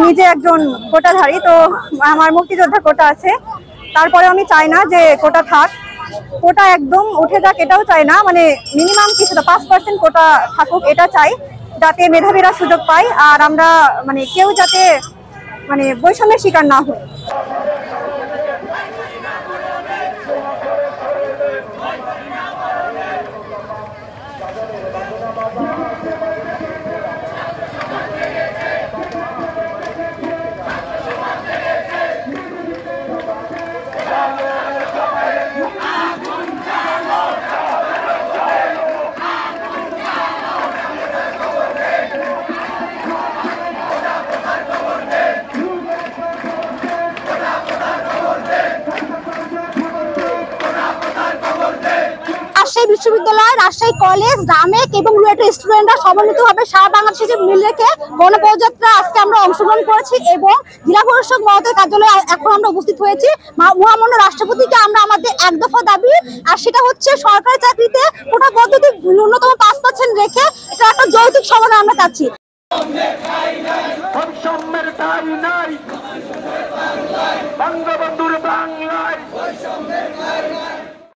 নিজে একজন কোটাধারী, তো আমার মুক্তিযোদ্ধা কোটা আছে। তারপরে আমি চাই না যে কোটা থাক, কোটা একদম উঠে যাক এটাও চাই না, মানে মিনিমাম কিছুটা 5% কোটা থাকুক এটা চাই, যাতে মেধাবীরা সুযোগ পায় আর আমরা মানে কেউ যাতে মানে বৈষম্যের শিকার না হই। রাজশাহী বিশ্ববিদ্যালয়, রাজশাহী কলেজ, রামেক এবং রুয়েটের স্টুডেন্টরা সমন্বিতভাবে সারা বাংলাদেশে যে মিল রেখে গণপদযাত্রা আজকে আমরা অংশগ্রহণ করেছি এবং জেলা প্রশাসক মহোদয়ের কার্যালয়ে এখন আমরা উপস্থিত হয়েছি। মহামান্য রাষ্ট্রপতিকে আমরা আমাদের এক দফা দাবি, আর সেটা হচ্ছে সরকারি চাকরিতে কোটা পদ্ধতি ন্যূনতম 5% রেখে এটা একটা যৌক্তিক সমাধান আমরা চাচ্ছি। বঙ্গবন্ধুর বাংলায়